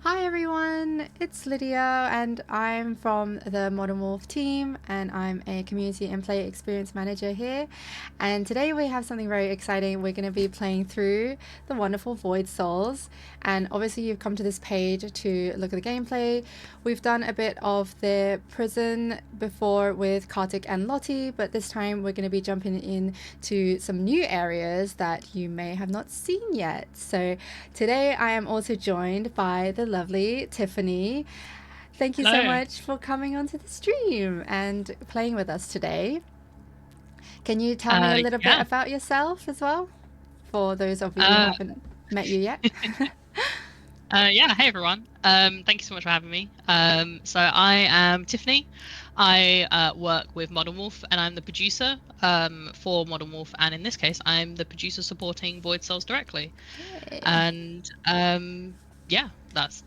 Hi everyone, it's Lydia and I'm from the Modern Wolf team and I'm a community and player experience manager here. And today we have something very exciting. We're going to be playing through the wonderful Void Souls. And obviously you've come to this page to look at the gameplay. We've done a bit of the prison before with Kartik and Lottie, but this time we're going to be jumping into some new areas that you may have not seen yet. So today I am also joined by the lovely Tiffany. Thank you so Hello. much for coming onto the stream and playing with us today. Can you tell me a little bit Yeah. about yourself as well, for those of you who Uh, haven't met you yet? yeah. Hey, everyone. Thank you so much for having me. So I am Tiffany. I work with Modern Wolf, and I'm the producer for Modern Wolf. And in this case, I'm the producer supporting Void Souls directly. Yay. And yeah, that's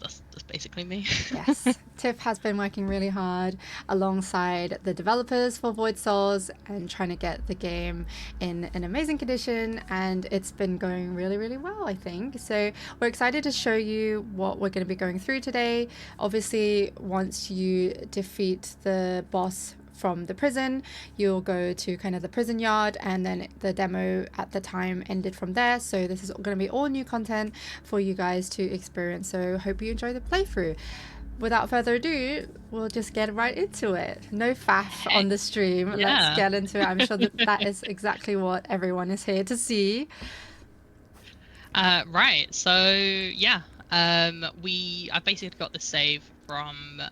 basically me. Yes, Tiff has been working really hard alongside the developers for Void Souls and trying to get the game in an amazing condition, and it's been going really, really well, I think. So we're excited to show you what we're going to be going through today. Obviously, once you defeat the boss from the prison, you'll go to kind of the prison yard, and then the demo at the time ended from there. So this is going to be all new content for you guys to experience. So hope you enjoy the playthrough. Without further ado, we'll just get right into it. No faff on the stream. Let's Yeah. get into it. I'm sure that is exactly what everyone is here to see. Right. So yeah. I basically got the save from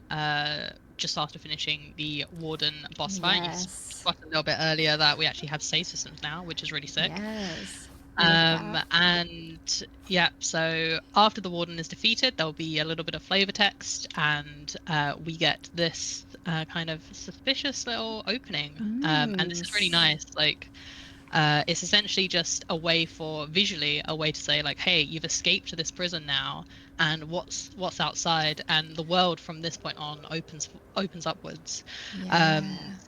just after finishing the Warden boss fight. You Yes. spotted a little bit earlier that we actually have save systems now, which is really sick. Yes. Love that. And yeah, so after the Warden is defeated, there'll be a little bit of flavor text, and we get this kind of suspicious little opening. And this is really nice. Like, it's essentially just a way visually a way to say, like, hey, you've escaped to this prison now, and what's outside, and the world from this point on opens upwards. Yeah.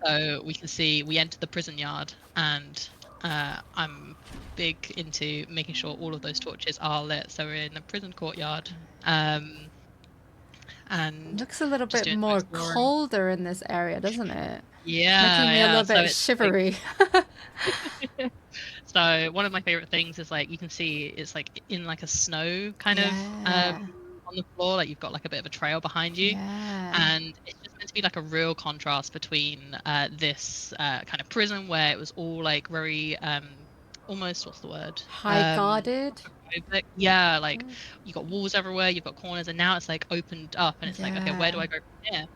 So we can see we enter the prison yard, and I'm big into making sure all of those torches are lit. So we're in the prison courtyard, and Looks a little just bit doing some more exploring. colder in this area, doesn't it? Making Yeah, me a yeah. little So bit it's like shivery. so one of my favorite things is, like, you can see it's like in like a snow kind of Yeah. on the floor, like you've got like a bit of a trail behind you, Yeah. and it's just meant to be like a real contrast between this kind of prison where it was all like very almost, what's the word, High guarded. claustrophobic. Yeah, like you've got walls everywhere, you've got corners, and now it's like opened up, and it's like, okay, where do Yeah. I go from here?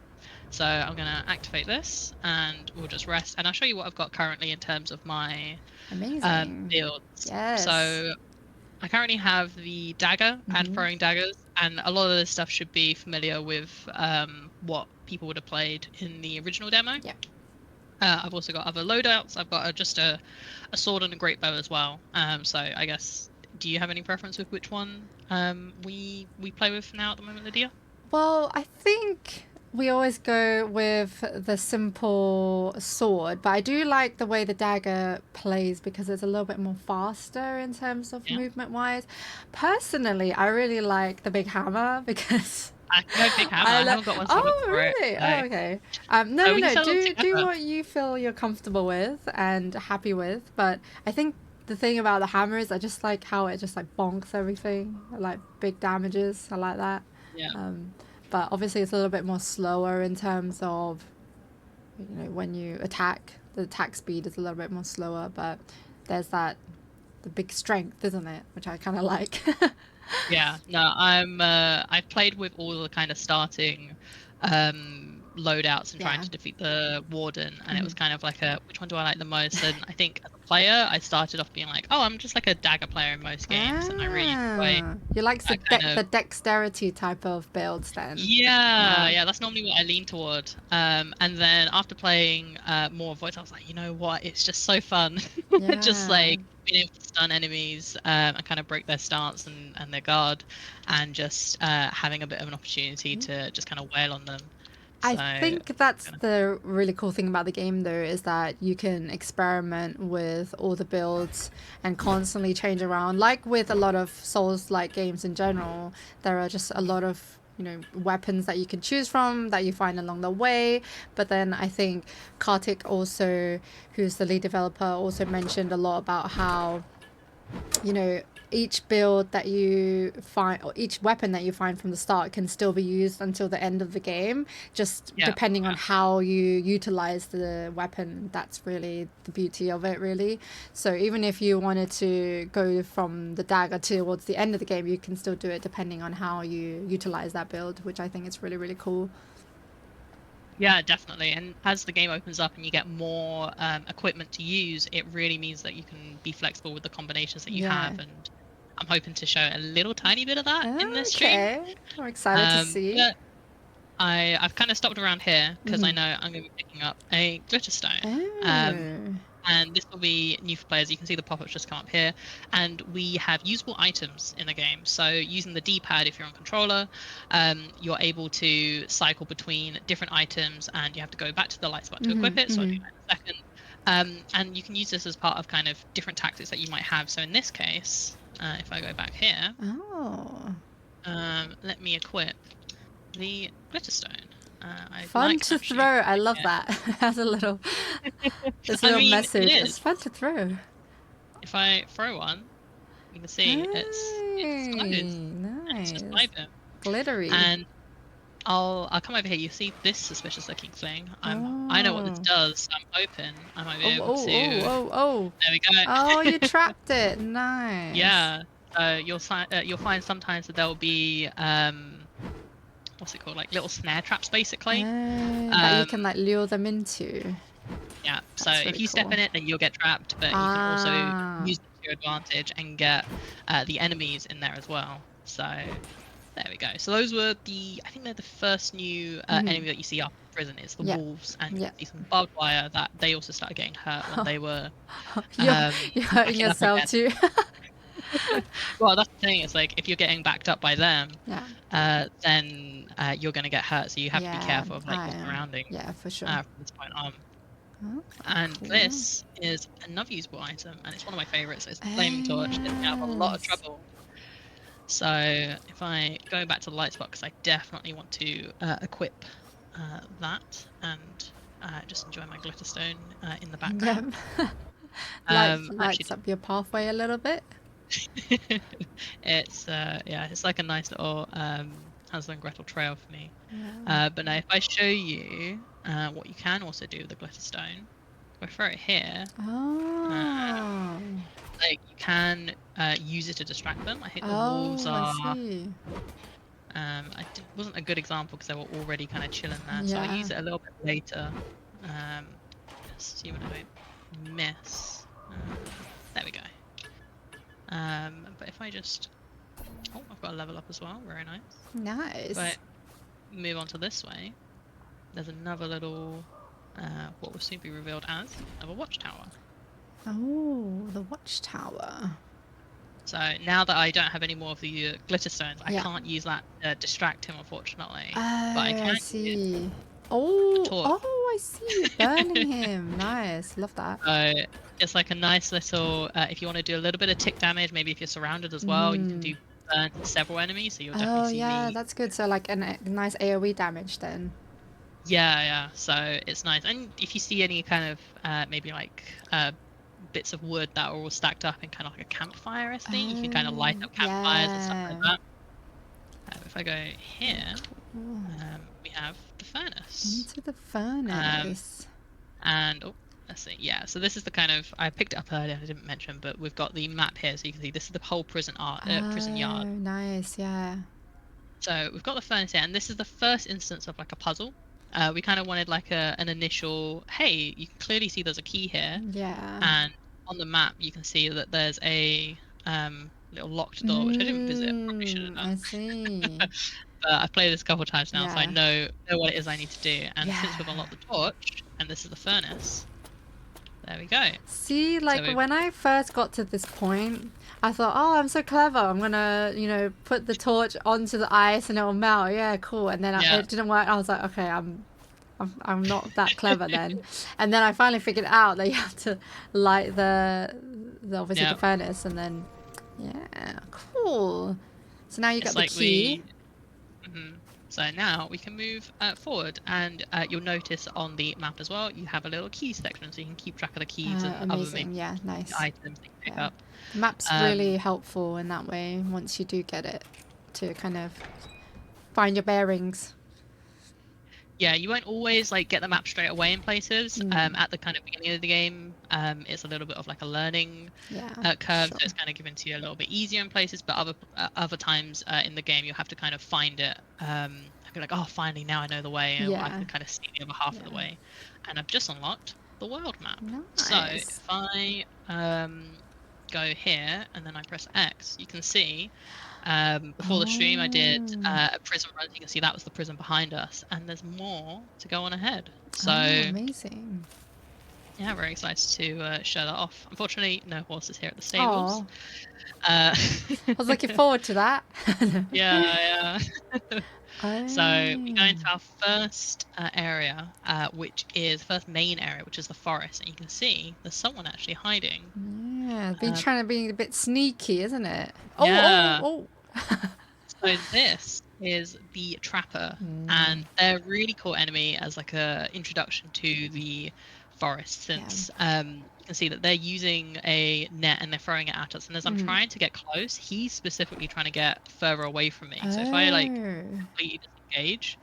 So I'm gonna activate this, and we'll just rest, and I'll show you what I've got currently in terms of my Amazing. builds. Yes. So I currently have the dagger and throwing daggers, and a lot of this stuff should be familiar with what people would have played in the original demo. Yeah. I've also got other loadouts. I've got just a sword and a great bow as well. So I guess, do you have any preference with which one we play with now at the moment, Lydia? Well, I think we always go with the simple sword, but I do like the way the dagger plays because it's a little bit more faster in terms of Yeah, movement wise. Personally, I really like the big hammer because I can go big hammer. I I like. haven't got one set up Oh, for it. really? So, Oh, okay. No, so no, we can no. settle them Do together. what you feel you're comfortable with and happy with. But I think the thing about the hammer is I just like how it just like bonks everything, like big damages. I like that. Yeah. Um, but obviously it's a little bit more slower in terms of, when you attack. The attack speed is a little bit more slower, but there's the big strength, isn't it? Which I kind of like. Yeah, no, I've played with all the kind of starting loadouts and trying Yeah. to defeat the warden, and it was kind of like a, which one do I like the most? And I think as a player, I started off being like, oh, I'm just like a dagger player in most games, and I really enjoy You like that kind of, the dexterity type of builds then? yeah, Yeah. yeah, that's normally what I lean toward. And then after playing more Voice, I was like, you know what? It's just so fun, just Yeah. like being able to stun enemies and kind of break their stance and their guard, and just having a bit of an opportunity to just kind of wail on them. I So, think that's the really cool thing about the game, though, is that you can experiment with all the builds and constantly change around. Like with a lot of Souls-like games in general, there are just a lot of weapons that you can choose from that you find along the way. But then I think Kartik also, who's the lead developer, also mentioned a lot about how each build that you find, or each weapon that you find from the start, can still be used until the end of the game, just depending on how you utilize the weapon. That's really the beauty of it, really. So even if you wanted to go from the dagger towards the end of the game, you can still do it depending on how you utilize that build, which I think is really, really cool. Yeah, definitely. And as the game opens up and you get more equipment to use, it really means that you can be flexible with the combinations that you have. And I'm hoping to show a little tiny bit of that in this stream. Okay, I'm excited to see. But I've kind of stopped around here because I know I'm going to be picking up a glitter stone. And this will be new for players. You can see the pop-ups just come up here. And we have usable items in the game. So using the D-pad, if you're on controller, you're able to cycle between different items, and you have to go back to the light spot to equip it. So I'll do that in a second. And you can use this as part of kind of different tactics that you might have. So in this case, if I go back here, let me equip the glitter stone. Fun to throw. I love that. Has a little, message. It's fun to throw. If I throw one, you can see it's nice. It's just glittery. And I'll come over here. You see this suspicious looking thing? I know what this does. So I'm hoping I might be able to. There we go. Oh, you trapped it. Nice. Yeah. You'll find sometimes that there'll be what's it called, like little snare traps, basically, that you can like lure them into. Yeah, so if you step in it, then you'll get trapped, but you can also use it to your advantage and get the enemies in there as well. So there we go. So those were I think they're the first new enemy that you see after prison. It's the wolves, and you see some barbed wire that they also started getting hurt when they were you're hurting yourself too. Well, that's the thing. It's like if you're getting backed up by them, then you're going to get hurt. So you have to be careful of like your surroundings. Yeah, for sure. From this point on. And this is another usable item, and it's one of my favorites. It's the flaming torch. It's me out of a lot of trouble. So if I go back to the light spot, because I definitely want to equip that and just enjoy my glitter stone in the background. Lights up your pathway a little bit. It's it's like a nice little Hansel and Gretel trail for me. But now if I show you what you can also do with the glitter stone, if I throw it here, like you can use it to distract them. I think the wolves are wasn't a good example because they were already kind of chilling there, so I'll use it a little bit later. Let's see what I miss. There we go. But if I just... Oh, I've got a level up as well. Very nice. Nice. But move on to this way. There's another little, what will soon be revealed as another watchtower. Oh, the watchtower. So now that I don't have any more of the glitter stones, I can't use that to distract him, unfortunately. But I can see. I see you burning him. Nice, love that. It's like a nice little, if you want to do a little bit of tick damage, maybe if you're surrounded as well, you can do burn several enemies, so you'll definitely see me. That's good. So like a nice AoE damage then. Yeah, so it's nice. And if you see any kind of, maybe like bits of wood that are all stacked up in kind of like a campfire thing, you can kind of light up campfires and stuff like that. If I go here, we have the furnace. Into the furnace. And let's see. Yeah, so this is the kind of, I picked it up earlier. I didn't mention, but we've got the map here, so you can see this is the whole prison yard. Nice. Yeah. So we've got the furnace here, and this is the first instance of like a puzzle. We kind of wanted like an initial, hey, you can clearly see there's a key here. Yeah. And on the map, you can see that there's a little locked door, which I didn't visit. I probably should have done. I see. But I've played this a couple of times now, so I know what it is I need to do. And since we've unlocked the torch, and this is the furnace, there we go. See, like when I first got to this point, I thought, oh, I'm so clever. I'm gonna, put the torch onto the ice and it'll melt. Yeah, cool. And then it didn't work. I was like, okay, I'm not that clever then. And then I finally figured out that you have to light the obviously the furnace, and then cool. So now you got the key. So now we can move forward, and you'll notice on the map as well, you have a little key section, so you can keep track of the keys and other maybe Amazing. Yeah, nice. items that you pick Yeah. up. The map's Um, really helpful in that way once you do get it to kind of find your bearings. Yeah, you won't always like get the map straight away in places. Mm. At the kind of beginning of the game, it's a little bit of like a learning Yeah, curve, sure. so it's kind of given to you a little bit easier in places. But other times in the game, you'll have to kind of find it. And be like, oh, finally now I know the way, and I Yeah. can kind of see the other half of Yeah. the way. And I've just unlocked the world map. So Nice. if I go here and then I press X, you can see before the stream, I did Oh. a prison run. You can see that was the prison behind us, and there's more to go on ahead. So, Oh, amazing. yeah, very excited to show that off. Unfortunately, no horses here at the stables. Oh, Uh, I was looking forward to that. yeah, yeah. So we go Oh. into our first area, which is first main area, which is the forest, and you can see there's someone actually hiding. Yeah, been Um, trying to be a bit sneaky, isn't it? yeah. Oh. So this is the Trapper, Mm, and they're a really cool enemy as like a introduction to the forest, yeah. since you can see that they're using a net and they're throwing it at us. And as I'm Mm. trying to get close, he's specifically trying to get further away from me. So if I like Oh, completely disengage,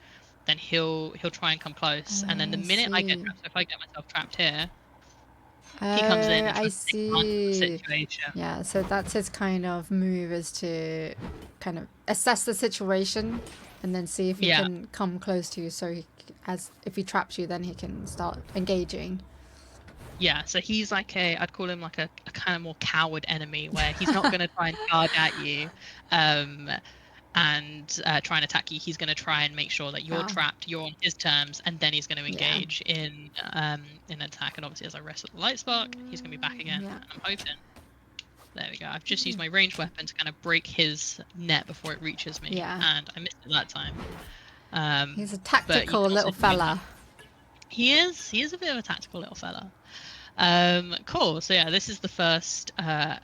then he'll try and come close. And then the I minute I get see. trapped, so if I get myself trapped here, he comes in Oh, and I tries to take advantage of the see. situation. Yeah, so that's his kind of move is to kind of assess the situation and then see if he Yeah. can come close to you. So as if he traps you, then he can start engaging. Yeah, so he's like I'd call him like a kind of more coward enemy, where he's not going to try and charge at you um, and try and attack you. He's going to try and make sure that you're Ah, trapped, you're on his terms, and then he's going to yeah. engage in attack. And obviously, as I rest at the light spark, he's going to be back again. Yeah. And I'm hoping. There we go. I've just used my ranged weapon to kind of break his net before it reaches me, Yeah. and I missed it that time. He's a But you tactical can also little do that. fella. He is a bit of a tactical little fella. Cool. So yeah, this is the first kind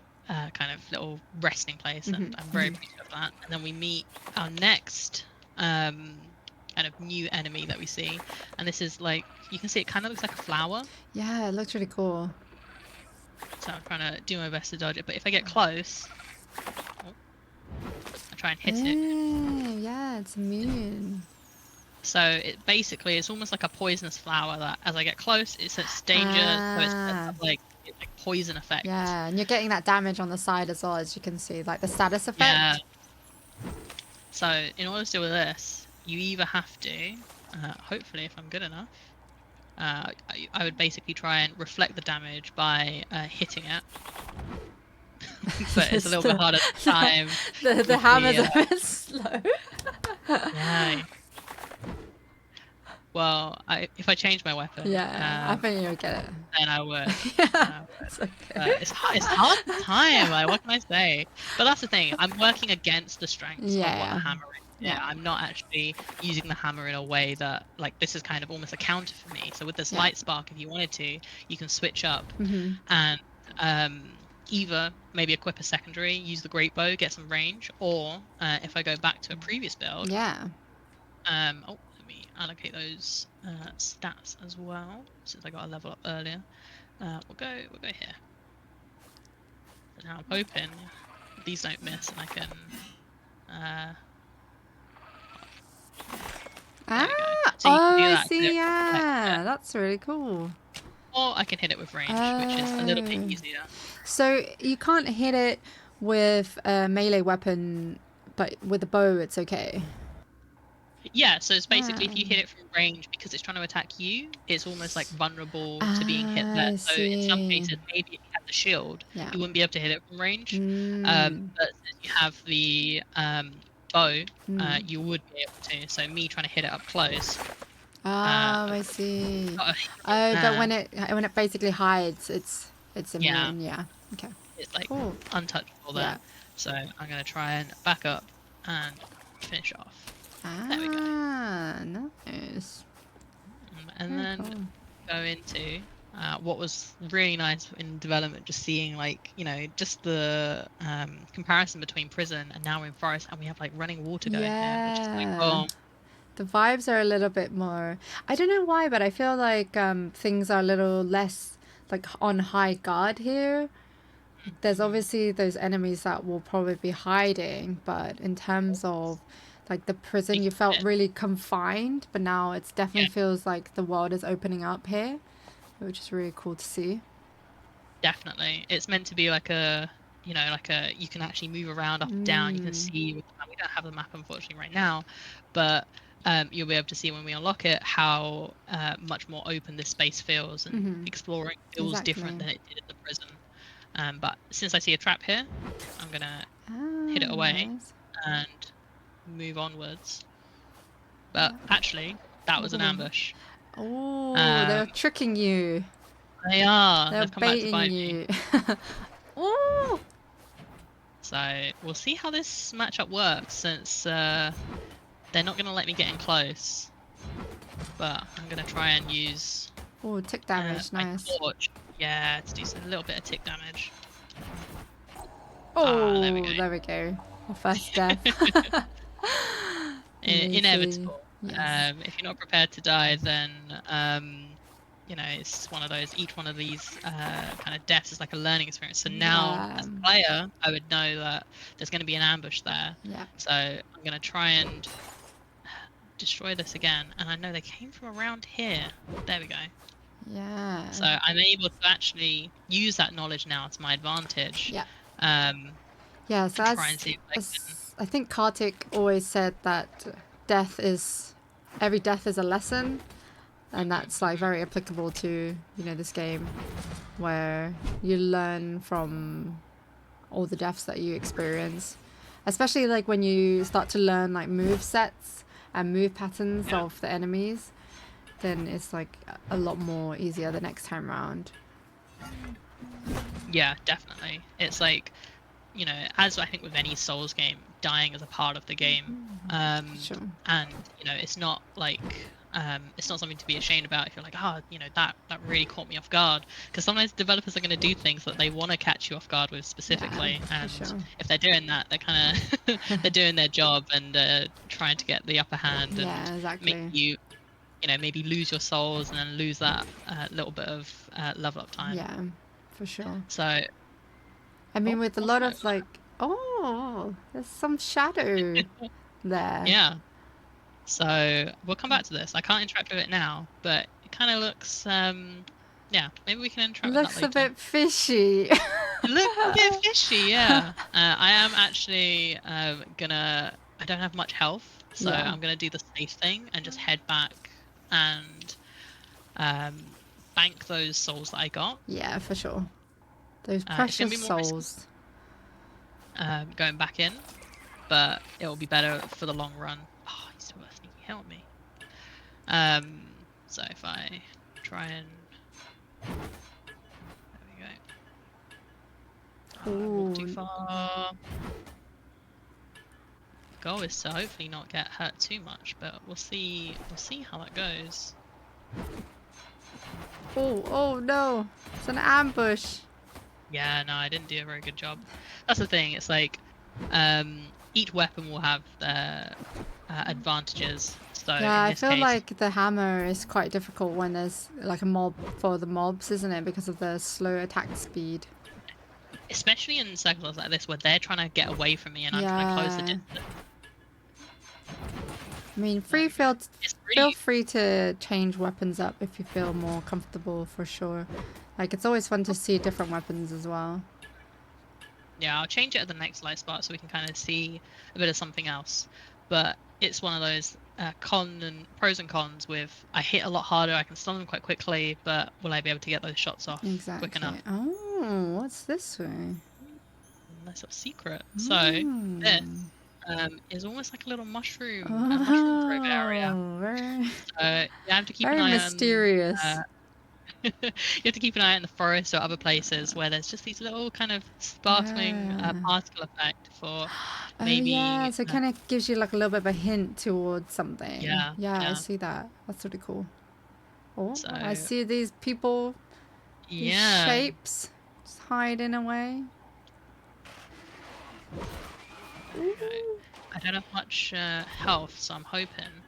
of little resting place, and I'm very appreciative of that. And then we meet our next kind of new enemy that we see, and this is like, you can see it kind of looks like a flower. Yeah, it looks really cool. So I'm trying to do my best to dodge it, but if I get close, oh, I try and hit it. Yeah, it's immune. So it basically, it's almost like a poisonous flower that as I get close, it says danger, so it's Ah, like poison effect. yeah, and you're getting that damage on the side as well, as you can see, like the status Yeah. effect. So in order to deal with this, you either have to, hopefully if I'm good enough, I would basically try and reflect the damage by hitting it. But it's a little bit harder this time. The With hammer's a bit slow. yeah. Well, if I change my weapon, Yeah, I think you'll get it. then I would. Yeah, it's okay. It's hard time. Like, what can I say? But that's the thing. I'm working against the strengths of what the Yeah, hammer is. yeah, I'm not actually using the hammer in a way that, like, this is kind of almost a counter for me. So with this yeah. light spark, if you wanted to, you can switch up Mm-hmm. and either maybe equip a secondary, use the great bow, get some range, or if I go back to a previous build, Yeah. oh, let me allocate those stats as well, since I got a level up earlier. We'll go here. And now I'm hoping these don't miss, and I can. There we go. So you can do I that. see. Yeah. Yeah, that's really cool. Or I can hit it with range, which is a little bit Oh. easier. So you can't hit it with a melee weapon, but with a bow, it's okay. Yeah, so it's basically if you hit it from range, because it's trying to attack you, it's almost like vulnerable to being hit there. I So in some see. cases, maybe if you had the shield, Yeah. you wouldn't be able to hit it from range. Mm. But since you have the bow, Mm. you would be able to. So me trying to hit it up close. Oh, I see. Got a Oh, but there. when it basically hides, it's Yeah, immune. Yeah. Okay. it's like Cool. untouchable there. Yeah. So I'm gonna try and back up and finish off. There we go. Ah, nice. And Very then cool. go into what was really nice in development, just seeing like, just the comparison between prison and now we're in forest and we have like running water going here, which is like, Yeah. oh, The vibes are a little bit more. I don't know why, but I feel like things are a little less like on high guard here. There's mhm, obviously those enemies that will probably be hiding, but in terms of like the prison, you making felt it, really confined, but now it's definitely yeah, feels like the world is opening up here, which is really cool to see. definitely. It's meant to be like you can actually move around up and down. You can Mm. see with the map. We don't have the map unfortunately right now, but you'll be able to see when we unlock it how much more open this space feels and Mm-hmm. exploring feels different Exactly. than it did in the prison. But since I see a trap here, I'm gonna hit Ah, it away nice. and move onwards. But actually, that was an Oh, ambush. oh, Um, they're tricking you. they are. They're They've come back to baiting bite me. you. Oh, So we'll see how this matchup works since they're not going to let me get in close. But I'm going to try and use oh, tick damage. my Nice. torch. Yeah, to do a little bit of tick damage. Ah, there we Oh, go. there we go. Our first death. Amazing. Inevitable. Yes. If you're not prepared to die, then it's one of those. Each one of these kind of deaths is like a learning experience. So now, Yeah. as a player, I would know that there's going to be an ambush there. Yeah. So I'm going to try and destroy this again. And I know they came from around here. There we go. Yeah. So I'm able to actually use that knowledge now to my advantage. Yeah. Um, Yeah. So and try and see if I can. as I think Kartik always said that death is every death is a lesson, and Mhm, that's like mhm. very applicable to this game, where you learn from all the deaths that you experience, especially like when you start to learn like move sets and move patterns Yeah. of the enemies, then it's like a lot more easier the next time round. Yeah, definitely. It's like, as I think with any Souls game, dying is a part of the game. Sure. And, it's not like it's not something to be ashamed about if you're like, oh, that really caught me off guard. Because sometimes developers are going to do things that they want to catch you off guard with Yeah, specifically. for And sure. if they're doing that, they're kind of they're doing their job and trying to get the upper hand and Yeah, make exactly. you, maybe lose your souls and then lose that little bit of level up time. Yeah, for sure. So, I mean, oh, with a what's lot that? of like, oh, there's some shadow there. Yeah. So we'll come back to this. I can't interact with it now, but it kind of looks, yeah, maybe we can interact with that Looks a later. bit fishy. It looks a bit fishy, yeah. I am actually I don't have much health, so Yeah, I'm gonna do the safe thing and just head back and um, bank those souls that I got. yeah, for sure. Those It's gonna precious be more risky souls. going back in, but it will be better for the long run. Oh, he's still got a sneaky help me. So if I try and there we go. Oh, I walked too Ooh, far. Goal is to hopefully not get hurt too much, but we'll see. We'll see how that goes. oh, oh no! It's an ambush. Yeah, no, I didn't do a very good job. That's the thing. It's like each weapon will have their advantages. So Yeah, in I this feel case, like the hammer is quite difficult when there's like a mob for the mobs, isn't it? Because of the slow attack speed. especially in circles like this where they're trying to get away from me and I'm trying to close the Yeah. distance. I mean, There we go. It's feel pretty. free to change weapons up if you feel more comfortable for sure. Like, it's always fun to see different weapons as well. Yeah, I'll change it at the next light spot so we can kind of see a bit of something else. But it's one of those pros and cons with I hit a lot harder, I can stun them quite quickly, but will I be able to get those shots off quick Exactly. enough? Oh, what's this way? Nice little secret. So this Mm. is almost like a little mushroom grove area. Oh, very, So you have to keep an very eye on mysterious. you have to keep an eye on the forest or other places where there's just these little kind of sparkling Yeah. particle effect for Oh, yeah. maybe So it kind of gives you like a little bit of a hint towards something. yeah, Yeah, I yeah. see that. That's really cool. Oh, I So see these people These Yeah. shapes just hiding away. Okay. I don't have much health, so I'm hoping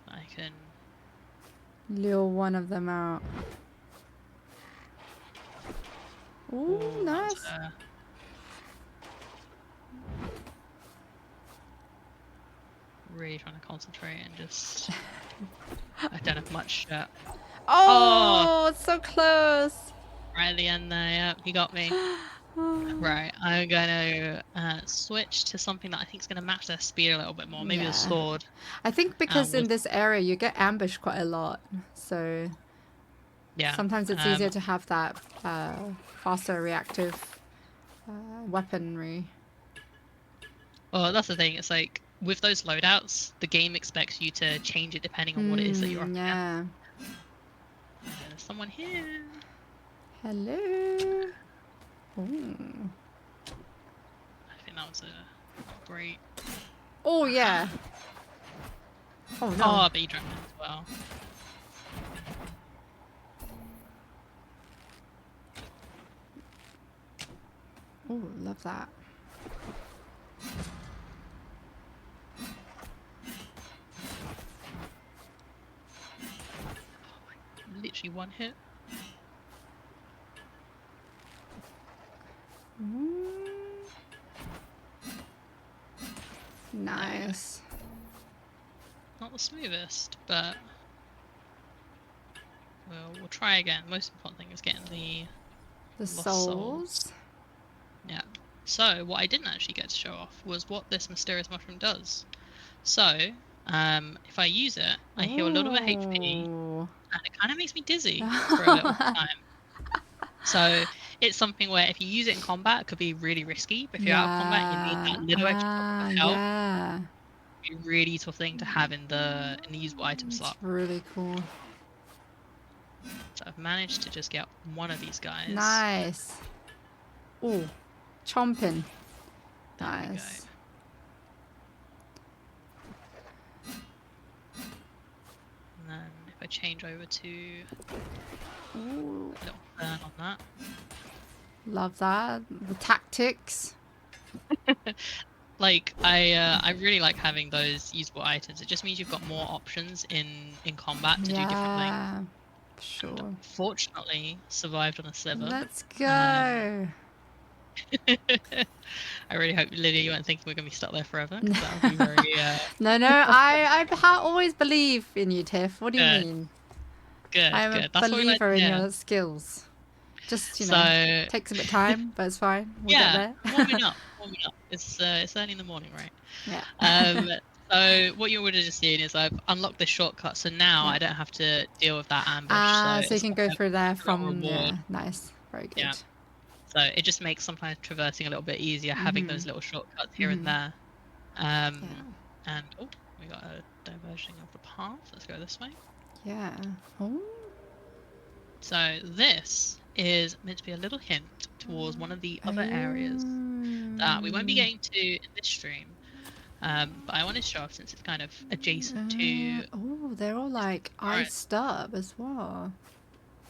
I can Lure one of them out. Ooh, that was, nice. really trying to concentrate and just I don't have much Oh, it's so close. right at the end there. Yeah, he got me. Right, I'm going to switch to something that I think is going to match their speed a little bit more. Maybe the Yeah. sword. I think because in With, this area you get ambushed quite a lot, so yeah. sometimes it's easier to have that faster reactive weaponry. Well, that's the thing. It's like with those loadouts, the game expects you to change it depending on what it is that you're up against. Yeah. There's someone here. Hello. Ooh. I think that was a great. Oh yeah. Oh no. Oh, but you dropped it as well. Oh, love that. Literally one hit. Nice. Not the smoothest, but we'll try again. Most important thing is getting the The lost souls. Yeah. So what I didn't actually get to show off was what this mysterious mushroom does. So if I use it, I heal a little bit of HP, and it kind of makes me dizzy for a little time. So it's something where if you use it in combat, it could be really risky. But if you're out of combat and you need that little extra drop of health, Yeah. it's a really useful thing to have in the usable item slot. It's really cool. So I've managed to just get one of these guys. Nice. Ooh, chomping. There we Nice. go. And then if I change over to Ooh. a little burn on that. Love that. The tactics. Like I really like having those usable items. It just means you've got more options in combat to do different things. Yeah, sure. And fortunately, survived on a sliver. Let's go. I really hope, Lydia, you weren't thinking we're gonna be stuck there forever. That would be very. No, I always believe in you, Tiff. What do you mean? Good, I'm good. a That's believer what we like to in hear. your skills. Just, So takes a bit of time, but it's fine. We'll get there. warming up. It's early in the morning, right? Yeah. So what you would have just seen is I've unlocked this shortcut, so now I don't have to deal with that ambush. So you can go through there from reward. there. Nice. Very good. Yeah. So it just makes sometimes traversing a little bit easier, having those little shortcuts here and there. And we got a diversion of the path. Let's go this way. Yeah. Oh. So this is meant to be a little hint towards one of the other areas that we won't be getting to in this stream. But I want to show off since it's kind of adjacent to. Oh, they're all like iced up as well.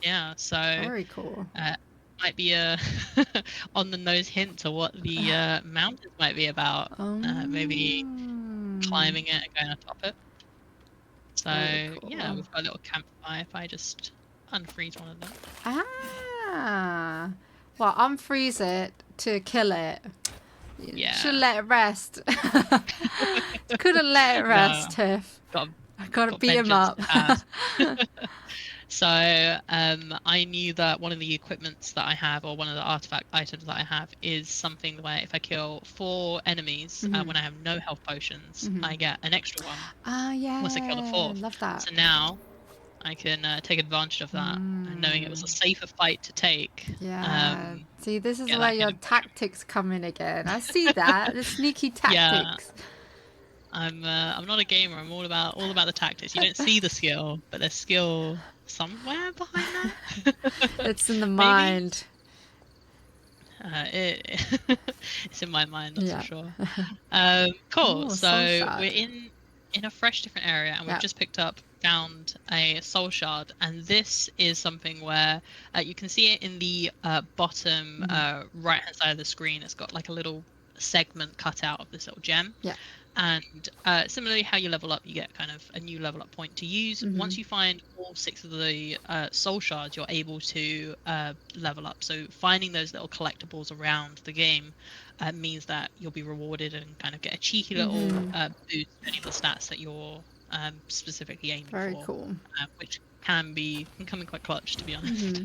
Yeah, so very cool. Might be a on the nose hint to what the mountains might be about. Maybe climbing it and going atop it. So cool. yeah, we've got a little campfire. If I just unfreeze one of them. Ah, well, unfreeze it to kill it. Yeah. Should let it rest. Couldn't let it rest, Tiff. I gotta beat him up. So I knew that one of the equipments that I have, or one of the artifact items that I have, is something where if I kill 4 enemies when I have no health potions, I get an extra one. Yeah. Once I kill the 4th. Love that. So now I can take advantage of that, and knowing it was a safer fight to take. Yeah. See, this is where your tactics come in again. I see that. The sneaky tactics. Yeah. I'm not a gamer. I'm all about the tactics. You don't see the skill, but there's skill somewhere behind that. It's in the mind. It's in my mind, that's for sure. Cool. Ooh, so we're in a fresh different area, and we've just picked up found a soul shard, and this is something where you can see it in the bottom right hand side of the screen. It's got like a little segment cut out of this little gem. Yeah. And similarly, how you level up, you get kind of a new level up point to use. Once you find all 6 of the soul shards, you're able to level up. So finding those little collectibles around the game means that you'll be rewarded and kind of get a cheeky little boost to any of the stats that you're specifically aiming Very for, cool. which can come in quite clutch, to be honest.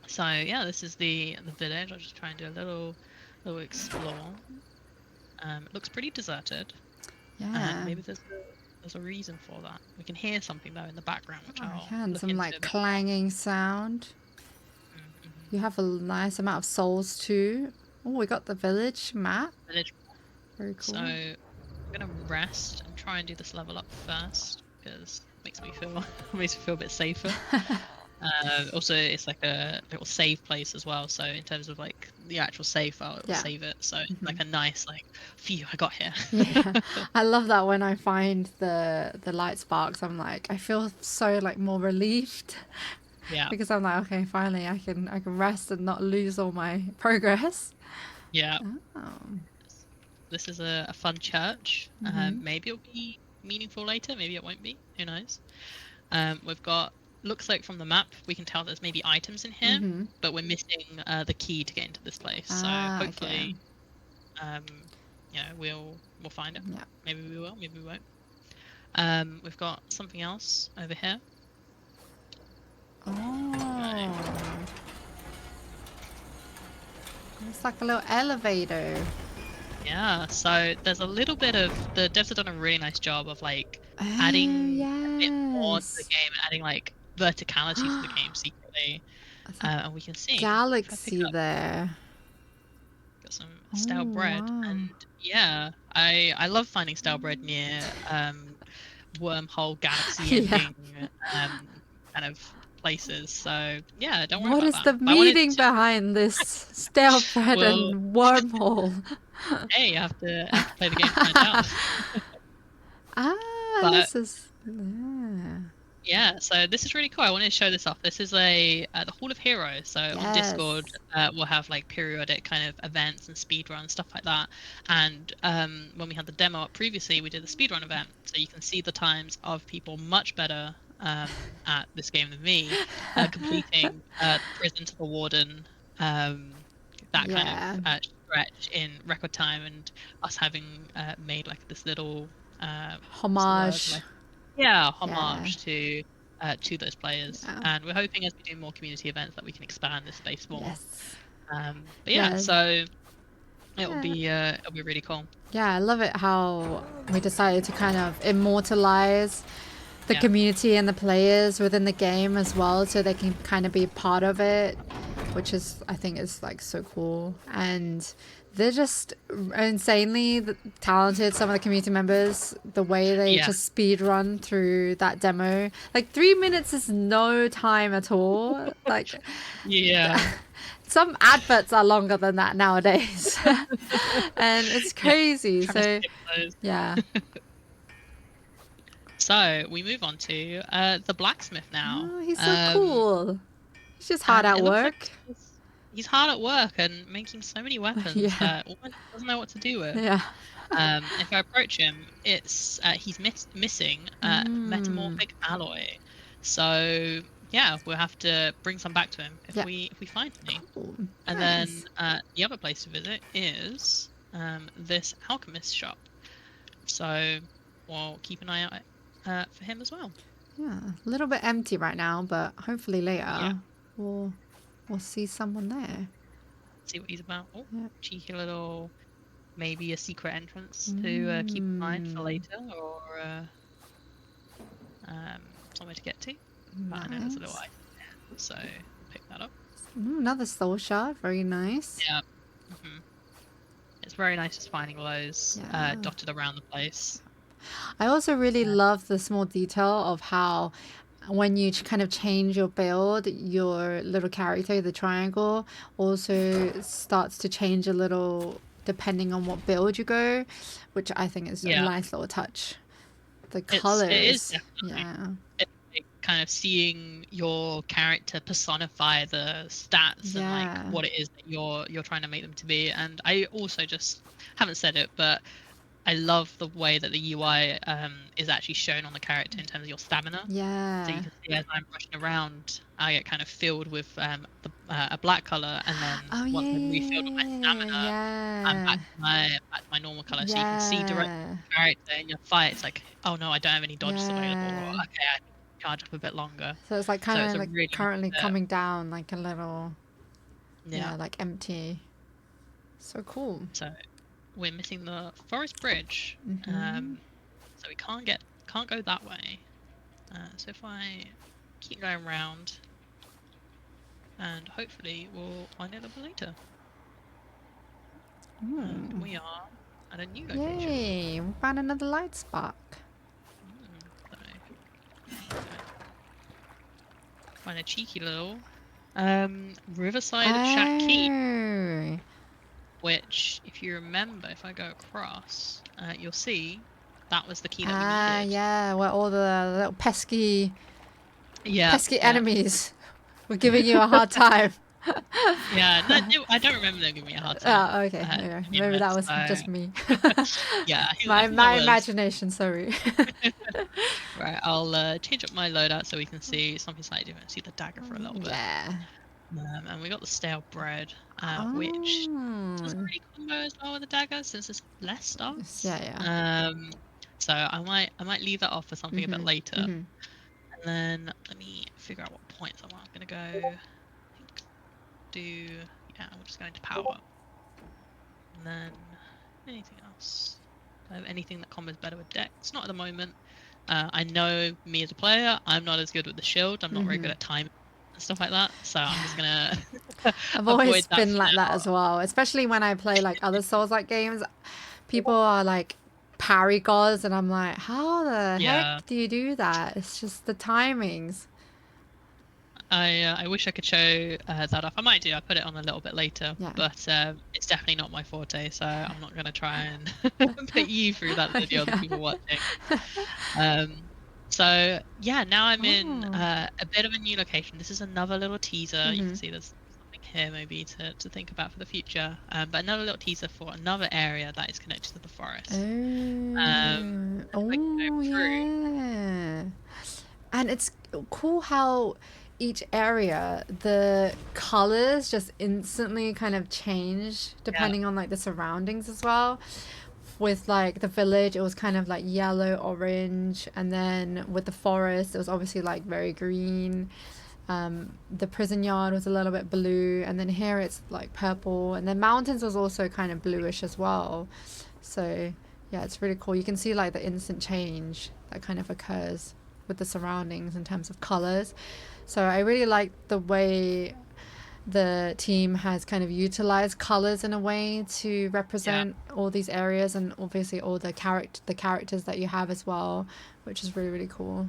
So yeah, this is the village. I'll just try and do a little explore. It looks pretty deserted. Yeah. Maybe there's a reason for that. We can hear something though in the background, which I'll And look some into like a bit. clanging sound. You have a nice amount of souls too. Oh, we got the village map. Village. Very cool. So I'm gonna rest and try and do this level up first because it makes me feel a bit safer. Also, it's like a little save place as well. So in terms of like the actual save file, it will save it. So it's like a nice like, phew, I got here. Yeah, I love that when I find the light sparks. I'm like, I feel so like more relieved. Yeah. Because I'm like, okay, finally, I can rest and not lose all my progress. Yeah. Oh. This is a fun church. Maybe it'll be meaningful later. Maybe it won't be. Who knows? We've got. Looks like from the map we can tell there's maybe items in here, but we're missing the key to get into this place. So hopefully, you know, we'll find it. Yeah. Maybe we will. Maybe we won't. We've got something else over here. Oh. It's like a little elevator. Yeah. So there's a little bit of the devs have done a really nice job of like adding a bit more to the game, adding like verticality to the game secretly, and we can see galaxy there. Got some stale bread, and yeah, I love finding stale bread near wormhole galaxy ending kind of places. So yeah, don't worry about that. What is the meaning behind this stale bread and wormhole? Hey, you have to play the game to find out. But, this is yeah, so this is really cool. I wanted to show this off. This is the Hall of Heroes. So on Discord, we'll have like periodic kind of events and speedrun stuff like that. And when we had the demo up previously, we did the speedrun event. So you can see the times of people much better at this game than me, completing Prison to the Warden, that kind of stretch in record time, and us having made like this little homage. Homage to those players, and we're hoping as we do more community events that we can expand this space more. But yeah, so it'll be really cool. Yeah, I love it how we decided to kind of immortalize the community and the players within the game as well, so they can kind of be part of it, which is, I think, is like so cool. And they're just insanely talented, some of the community members, the way they just speed run through that demo. Like 3 minutes is no time at all. Like, some adverts are longer than that nowadays. And it's crazy. So yeah. So we move on to the blacksmith now. Oh, he's so cool. He's just hard at work. He's hard at work and making so many weapons that almost doesn't know what to do with. Yeah. If I approach him, it's he's missing metamorphic alloy. So yeah, we'll have to bring some back to him if we find any. Cool. And then the other place to visit is this alchemist shop. So we'll keep an eye out for him as well. Yeah, a little bit empty right now, but hopefully later we'll see someone there. See what he's about. Oh, cheeky little, maybe a secret entrance to keep in mind for later, or somewhere to get to. But I know there's a little item there, so pick that up. Another soul shard, very nice. Yeah. It's very nice just finding those dotted around the place. I also really love the small detail of how when you kind of change your build, your little character, the triangle, also starts to change a little depending on what build you go, which I think is a nice little touch. The it is colors. definitely Yeah. like kind of seeing your character personify the stats and like Yeah. what it is that you're trying to make them to be. And I also just haven't said it, but I love the way that the UI is actually shown on the character in terms of your stamina. So Yeah. you can see as I'm rushing around, I get kind of filled with a black color, and then Oh once I'm refilled with my yeah. stamina, I'm Yeah. back to my normal color. So you can see directly Yeah. the character in your fight. It's like, oh no, I don't have any dodges available. Or, Yeah. okay, I can charge up a bit longer. So it's like So kind it's of a like really nice currently bit. coming down like a little, Yeah. yeah, like empty. So cool. So we're missing the forest bridge. Mm-hmm. So we can't go that way. So if I keep going around, and hopefully we'll find it a little later. And we are at a new location. Yay! We found another light spark. So, find a cheeky little Riverside Shack key, Oh. which, if you remember, if I go across, you'll see that was the key that we Ah, needed. yeah, where all the little pesky Yeah, yeah, enemies were giving you a hard time. yeah. No, I don't remember them giving me a hard time. Oh, okay. To Okay. be Maybe that honest, was just me. yeah, I my think that my was. imagination, sorry. Right, I'll change up my loadout so we can see something slightly different. See the dagger for a little bit. Yeah. And we got the stale bread, which doesn't Oh. really combo as well with the dagger since it's less stars. Yeah. So I might leave that off for something a bit later. Mm-hmm. And then let me figure out what points I want. I'm gonna go. I think we'll just go into power. And then anything else? Anything that combos better with dex? Not at the moment. I know me as a player, I'm not as good with the shield. I'm not very good at timing and stuff like that. So I'm just gonna I've always avoid that been for like that now. as well, especially when I play like other Souls-like games. People are like parry gods, and I'm like, how the Yeah, heck do you do that? It's just the timings. I wish I could show that off. I might do. I put it on a little bit later, Yeah. but it's definitely not my forte. So I'm not gonna try and put you through that video. The Yeah. people watching. So yeah, now I'm in Oh. a bit of a new location. This is another little teaser. You can Mm-hmm. see there's something here maybe to think about for the future. But another little teaser for another area that is connected to the forest. And if I go Oh, through, yeah. And it's cool how each area, the colors just instantly kind of change yeah, depending on like the surroundings as well. With like the village, it was kind of like yellow, orange, and then with the forest, it was obviously like very green. The prison yard was a little bit blue, and then here it's like purple, and then mountains was also kind of bluish as well. So yeah, it's really cool. You can see like the instant change that kind of occurs with the surroundings in terms of colors. So I really like the way the team has kind of utilized colors in a way to yeah. represent all these areas, and obviously all the characters that you have as well, which is really, really cool.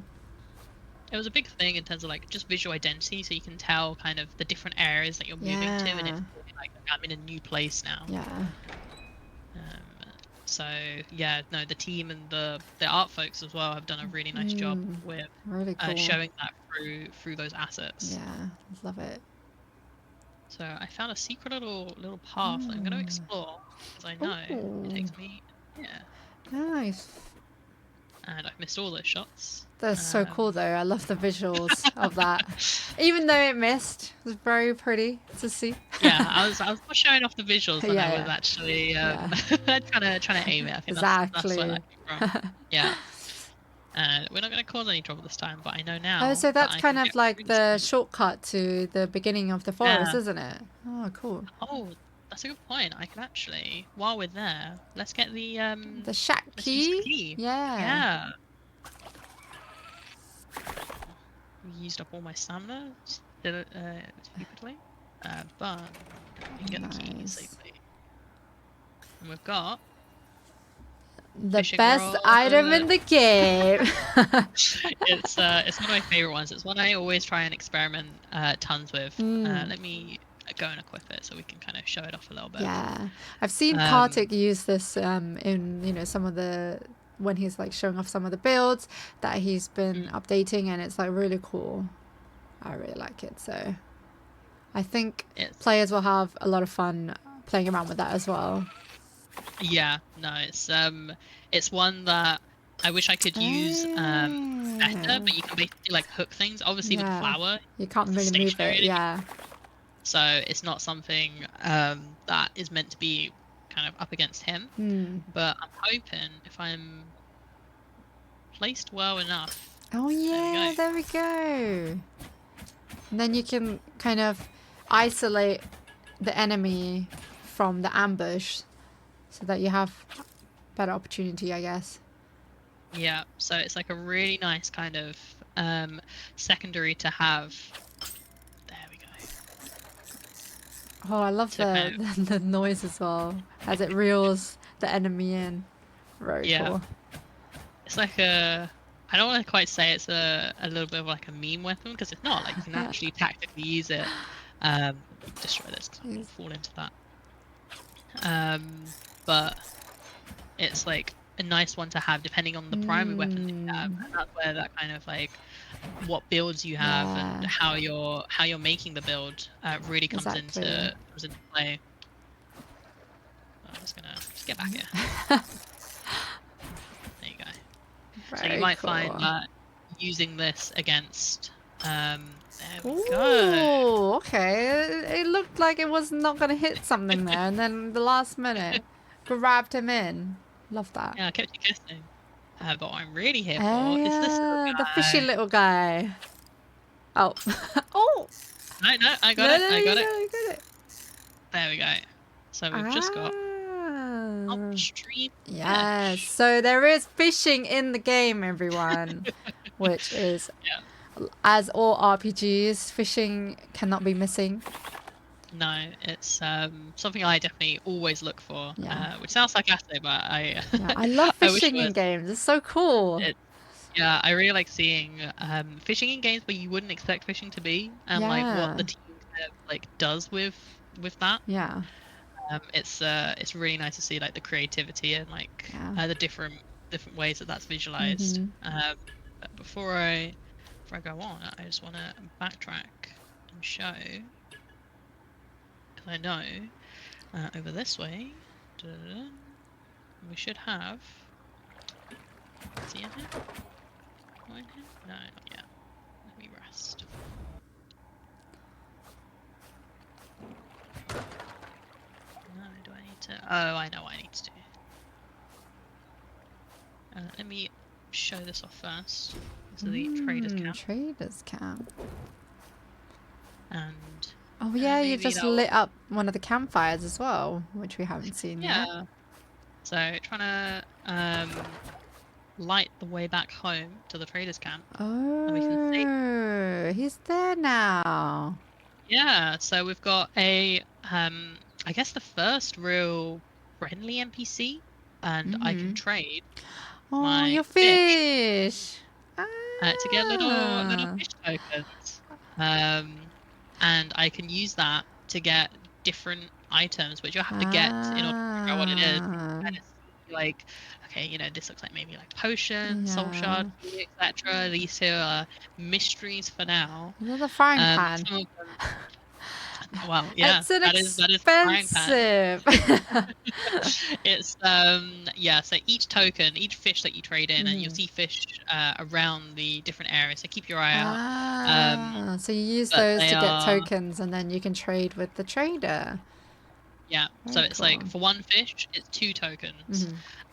It was a big thing in terms of like just visual identity, so you can tell kind of the different areas that you're moving to, and it's Yeah. really like I'm in a new place now. Yeah. So yeah, no, the team and the art folks as well have done a really nice job with Really cool. showing that through those assets. Yeah, love it. So I found a secret little path that I'm going to explore because I know it takes me here, Nice. and I've missed all those shots. That's so cool though. I love the visuals of that. Even though it missed, it was very pretty to see. Yeah, I was more showing off the visuals than I was Yeah. actually Yeah. trying to aim it. I think that's where that came from. Yeah. And we're not going to cause any trouble this time, but I know now Oh, so that that's I kind can of get like through the this. shortcut to the beginning of the forest, Yeah. isn't it? Oh, cool. Oh, that's a good point. I can actually, while we're there, let's get the The shack let's use the key? key. Yeah. Yeah. Used up all my stamina stupidly, but we can get the key Nice. safely. And we've got The fishing best rod. item in the game. It's one of my favorite ones. It's one I always try and experiment tons with. Let me go and equip it so we can kind of show it off a little bit. Yeah. I've seen Kartik use this in, some of the when he's like showing off some of the builds that he's been updating, and it's like really cool. I really like it. So I think players will have a lot of fun playing around with that as well. Yeah, no, it's one that I wish I could use better, but you can basically like hook things. Obviously with flower, you can't really move it. Yeah. So it's not something that is meant to be kind of up against him. But I'm hoping if I'm placed well enough. Oh yeah, there we go. And then you can kind of isolate the enemy from the ambush so that you have better opportunity, I guess. Yeah, so it's like a really nice kind of secondary to have. There we go. Oh, I love the noise as well as it reels the enemy in. Very cool. It's like I don't want to quite say it's a little bit of like a meme weapon, because it's not. Like you can actually tactically use it. Destroy this because I will fall into that. But it's like a nice one to have depending on the primary weapon that you have, and that's where that kind of like what builds you have and how you're making the build really comes into play. I'm just gonna get back here. There you go. So you might find that using this against there we go. Okay. It looked like it was not gonna hit something there, and then the last minute grabbed him in. Love that. Yeah, I kept you guessing. But what I'm really here for is this little guy. The fishy little guy. Oh. Oh! No, I got it. I got it. You got it. There we go. So we've just got upstream. Yes. So there is fishing in the game, everyone. Which is, as all RPGs, fishing cannot be missing. No, it's something I definitely always look for. Which sounds sarcastic, but I love fishing in games. It's so cool. Yeah, I really like seeing fishing in games where you wouldn't expect fishing to be, and like what the team kind of like does with that. Yeah. It's really nice to see like the creativity and like the different ways that that's visualized. But before I go on, I just want to backtrack and show, because I know over this way we should have. Is he in here? No, not yet. Let me rest. No, do I need to? Oh, I know what I need to do. Let me show this off first. This is the traders camp. Traders camp. And oh yeah, you just lit up one of the campfires as well, which we haven't seen yet. Yeah. So trying to light the way back home to the traders camp. Oh, and we can see he's there now. Yeah, so we've got a I guess the first real friendly NPC, and I can trade my your fish. To get little fish tokens. And I can use that to get different items, which you'll have to get in order to figure out what it is. And it's like, okay, you know, this looks like maybe like potion, soul shard, etc. These two are mysteries for now. Another frying pan. Well, yeah, that is frying pan. It's so each token, each fish that you trade in, and you'll see fish around the different areas, so keep your eye out. So you use those to get tokens, and then you can trade with the trader. Yeah, so it's like for one fish it's 2 tokens,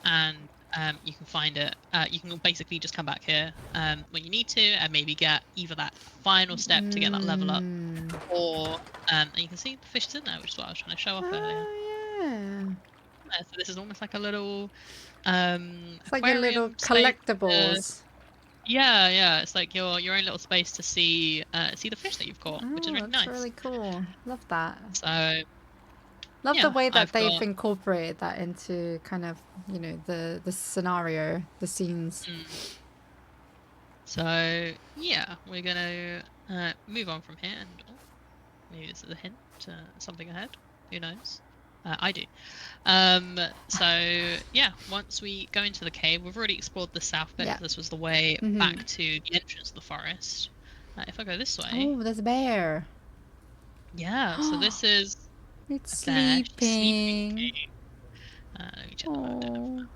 and you can find it. You can basically just come back here when you need to, and maybe get either that final step to get that level up, or and you can see the fish is in there, which is what I was trying to show off earlier. So this is almost like a little it's like your little collectibles. Yeah, it's like your own little space to see the fish that you've caught, which is really nice. That's really cool. Love that. So love the way that they've incorporated that into kind of, you know, the scenario, the scenes. So yeah, we're gonna move on from here, and maybe this is a hint to something ahead. Who knows? I do. So yeah, once we go into the cave, we've already explored the south bit. Yeah. This was the way Mm-hmm. back to the entrance of the forest. If I go this way, Oh, there's a bear. yeah. So this is It's a bear. She's sleeping. sleeping. Let me check the map.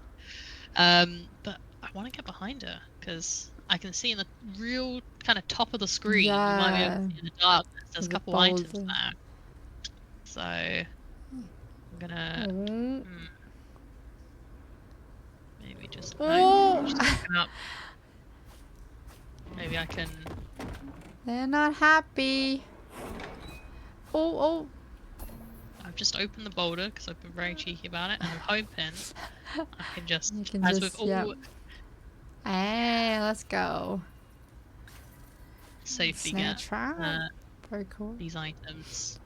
Oh. But I want to get behind her because I can see in the real kind of top of the screen. You might be able to Yeah. see in the darkness. There's a The couple items boulder. there. So I'm gonna Oh. maybe just Oh. she's waking up. Maybe I can. They're not happy. Oh, oh. I've just opened the boulder because I've been very cheeky about it, and I'm hoping I can just, You can as just, with all yep. Hey, let's go. safely Snare get trap. Very cool. these items,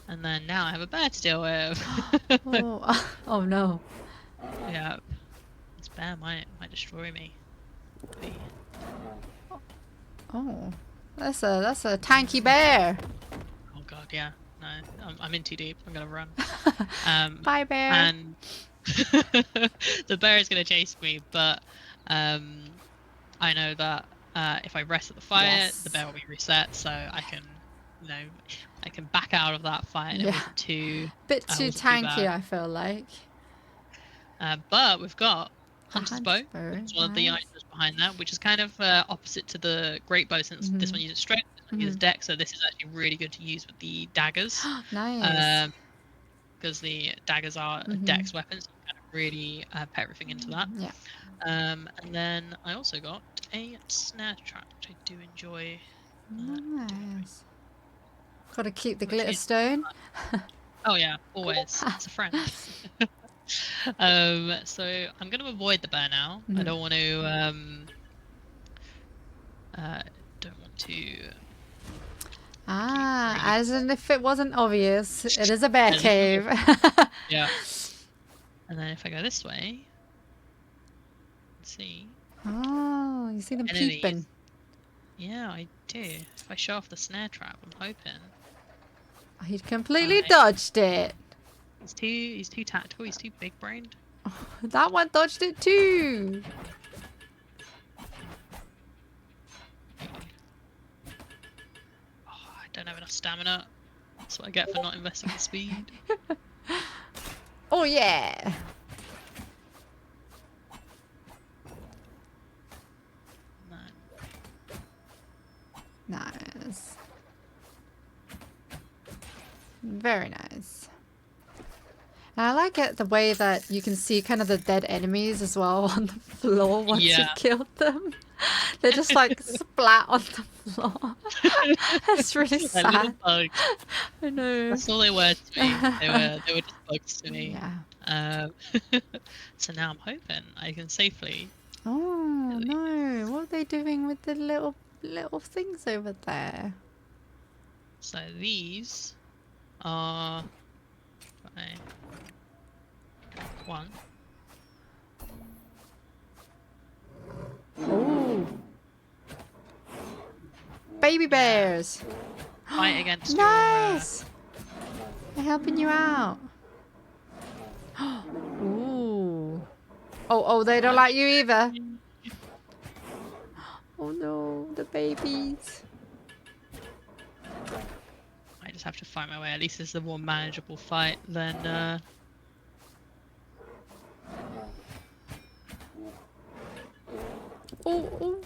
and then now I have a bear to deal with. Oh, oh no. Yeah, this bear might destroy me. Oh, that's a tanky bear. Oh god, yeah. No, I'm in too deep. I'm gonna run. Bye, bear. And the bear is gonna chase me, but I know that if I rest at the fire, Yes. the bear will be reset, so I can, I can back out of that fight. And Yeah. it wasn't too Bit too wasn't tanky, bad. I feel like. But we've got A Hunter's Bow. hunter's bow, It's one of the nice. items behind that, which is kind of opposite to the Great Bow, since this one uses strength, this one uses dex, so this is actually really good to use with the daggers. Nice. Because the daggers are dex weapons, so you kind of really put everything into that. Yeah. And then I also got a snare trap, which I do enjoy. Nice. Got to keep the Which glitter is- stone. Oh yeah, always. It's a friend. So I'm going to avoid the bear now. I don't want to. Don't want to. As in if it wasn't obvious, it is a bear cave. Yeah. And then if I go this way, let's see. Oh, you see them Enemies. peeping. Yeah, I do. If I show off the snare trap, I'm hoping. Oh, he completely dodged it. He's too tactical. He's too big brained. Oh, that one dodged it too. Oh, I don't have enough stamina. That's what I get for not investing in speed. Oh yeah. No. Nice. Very nice. And I like it the way that you can see kind of the dead enemies as well on the floor once you've killed them. They're just like splat on the floor. That's really sad. Little bugs. I know. That's all they were to me. They were just bugs to me. Yeah. So now I'm hoping I can safely. Oh no! What are they doing with the little things over there? So these are one. Oh, baby bears! Fight against Nice. They're helping you out. Ooh. Oh, they don't like you either. Oh no, the babies. I just have to fight my way. At least it's a more manageable fight than. Oh.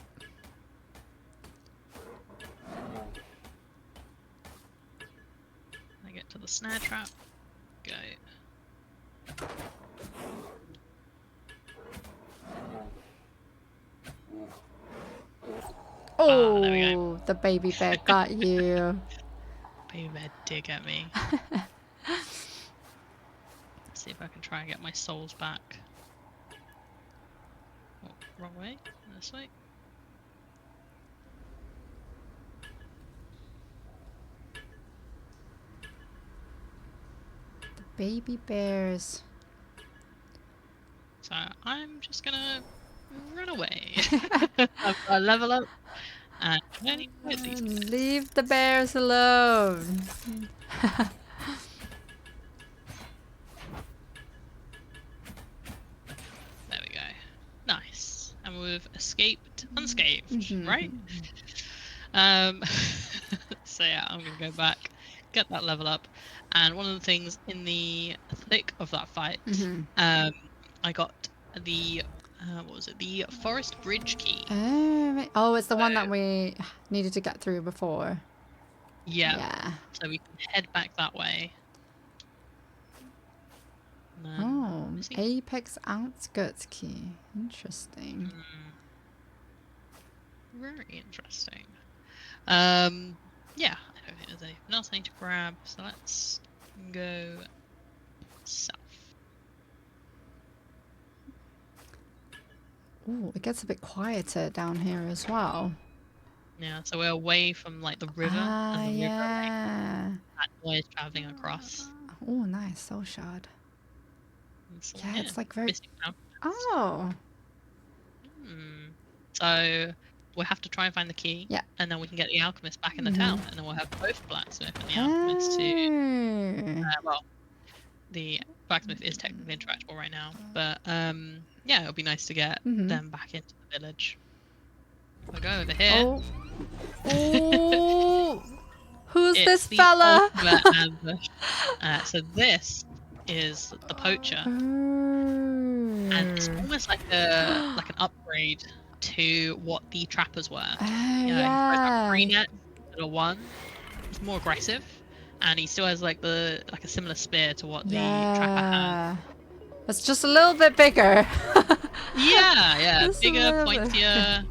I get to the snare trap. Go. Oh, there we go. The baby bear got you. Baby bear did get me. Let's see if I can try and get my souls back. Oh, wrong way? This way? The baby bears. So I'm just gonna run away. I'll level up and leave the bears alone. have escaped unscathed, Mhm. right? So yeah, I'm gonna go back, get that level up, and one of the things in the thick of that fight, I got the what was it? The forest bridge key. Oh, it's the So one that we needed to get through before. yeah, Yeah. so we can head back that way. And then Oh, I see. Apex Outskirts key. Interesting. Very interesting. Yeah, I don't think there's anything else I need to grab, so let's go south. Oh, it gets a bit quieter down here as well. Yeah, so we're away from like the river, Ah, and the river like yeah. that noise traveling across. Oh, nice. Soul shard. So, Yeah, yeah, it's like very. Mystic Mountains. Oh. So we'll have to try and find the key, Yeah. and then we can get the alchemist back in the town, and then we'll have both blacksmith and the alchemist to. Well, the blacksmith is technically interactable right now, but yeah, it'll be nice to get them back into the village. We'll go over here. Oh. Oh. Who's It's this the fella? ultimate ambush. So this is the poacher, and it's almost like an upgrade to what the trappers were. You know, Yeah. green net, little one. He's more aggressive, and he still has like a similar spear to what the trapper had. It's just a little bit bigger. Yeah, Just a bigger, little bit. pointier.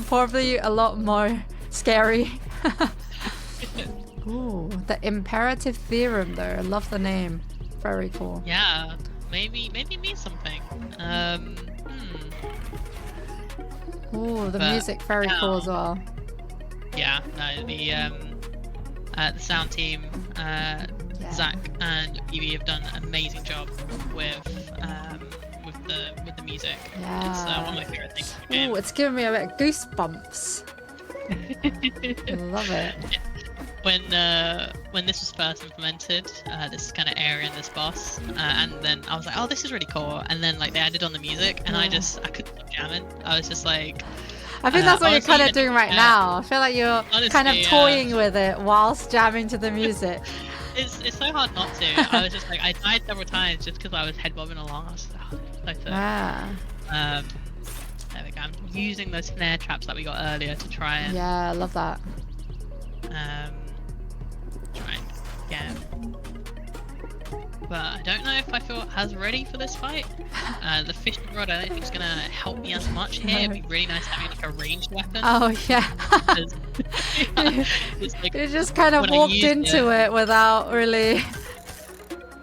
Probably a lot more scary. Ooh, the imperative theorem though. I love the name. Very cool. Yeah, maybe it means something. Ooh, the But music very cool as well. Yeah, no, the sound team, Zach and Evie have done an amazing job with the music. Yeah. It's one of my favorite things in the game. Ooh, it's giving me a bit of goosebumps. I love it. When this was first implemented, this kind of area and this boss, and then I was like, oh, this is really cool. And then like they added on the music, and I couldn't stop jamming. I was just like, I think that's what you're kind of doing right yeah. now. I feel like you're Honestly, kind of toying with it whilst jamming to the music. It's so hard not to. I was just like, I died several times just because I was head bobbing along. I was like, oh, Yeah. there we go. I'm using those snare traps that we got earlier to try and Yeah, I love that. try and get him. But I don't know if I feel as ready for this fight. The fishing rod I don't think is gonna help me as much here. It'd be really nice having like a ranged weapon. Oh yeah. It's like, You just kind of walked into it without really.